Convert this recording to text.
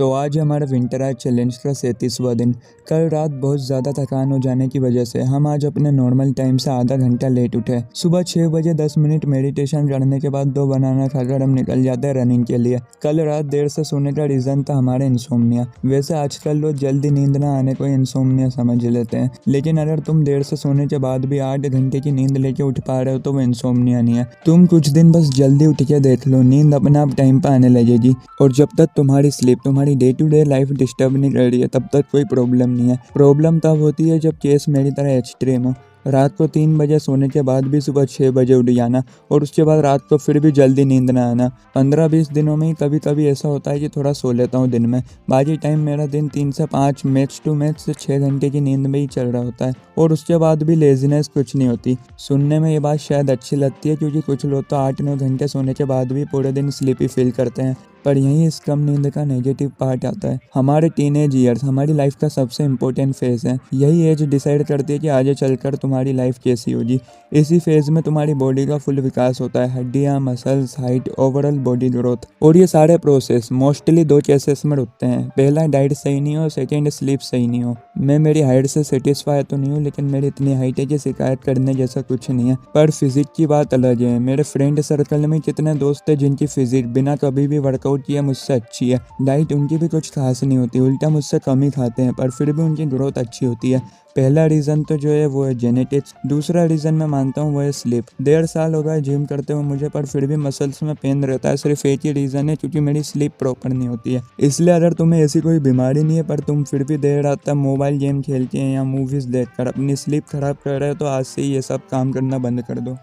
तो आज हमारा विंटराइज चैलेंज का 37वां दिन। कल रात बहुत ज़्यादा थकान हो जाने की वजह से हम आज अपने नॉर्मल टाइम से आधा घंटा लेट उठे। सुबह 6 बजे 10 मिनट मेडिटेशन करने के बाद 2 बनाना खाकर हम निकल जाते हैं रनिंग के लिए। कल रात देर से सोने का रीज़न था हमारे इंसोम्निया। वैसे आजकल लोग जल्दी नींद ना आने को इंसोम्निया समझ लेते हैं, लेकिन अगर तुम देर से सोने के बाद भी 8 घंटे की नींद लेके उठ पा रहे हो तो वो इंसोम्निया नहीं है। तुम कुछ दिन बस जल्दी उठ के देख लो, नींद अपने आप टाइम पर आने लगेगी। और जब तक तुम्हारी स्लीप तुम्हारी day to day life disturb नहीं कर रही है तब तक कोई प्रॉब्लम नहीं है। प्रॉब्लम तब होती है जब केस मेरी तरह एक्सट्रीम हो। रात को 3 बजे सोने के बाद भी सुबह 6 बजे उठ जाना और उसके बाद रात को फिर भी जल्दी नींद ना आना। 15-20 दिनों में ही कभी कभी ऐसा होता है कि थोड़ा सो लेता हूँ दिन में। बाकी टाइम मेरा दिन 3 से 5 मैक्स टू मैक्स 6 घंटे की नींद में ही चल रहा होता है और उसके बाद भी लेजीनेस कुछ नहीं होती। सुनने में ये बात शायद अच्छी लगती है क्योंकि कुछ लोग तो 8-9 घंटे सोने के बाद भी पूरे दिन स्लीपी फील करते हैं, पर यहीं इस कम नींद का नेगेटिव पार्ट आता है। हमारे टीनेज ईयर्स हमारी लाइफ का सबसे इम्पोर्टेंट फेज़ है। यही एज डिसाइड करती है कि आगे चलकर तुम्हारी लाइफ कैसी होगी। इसी फेज़ में तुम्हारी बॉडी का फुल विकास होता है, हड्डियाँ, muscles, height, overall body growth. और ये सारे प्रोसेस मोस्टली 2 केसेस में रुकते हैं। पहला, डाइट सही नहीं हो, सेकेंड, स्लीप सही नहीं हो। मैं मेरी हाइट से सेटिस्फाई तो नहीं हूँ, लेकिन मेरी इतनी हाइट है कि शिकायत करने जैसा कुछ नहीं है। पर फिजिक की बात अलग है। मेरे फ्रेंड सर्कल में कितने दोस्त हैं जिनकी फिजिक बिना कभी भी वर्कआउट किए मुझसे अच्छी है। डाइट उनकी भी कुछ खास नहीं होती, उल्टा मुझसे कम ही खाते हैं, पर फिर भी उनकी ग्रोथ अच्छी होती है। पहला रीज़न तो जो है वो है जेनेटिक्स। दूसरा रीज़न मैं मानता हूँ वो है स्लीप। 1.5 साल हो गए जिम करते हुए मुझे, पर फिर भी मसल्स में पेन रहता है। सिर्फ एक ही रीज़न है, क्योंकि मेरी स्लीप प्रॉपर नहीं होती है। इसलिए अगर तुम्हें ऐसी कोई बीमारी नहीं है पर तुम फिर भी देर रात तक मोबाइल गेम खेल के या मूवीज़ देखकर अपनी स्लीप खराब कर रहे हो तो आज से ही ये सब काम करना बंद कर दो।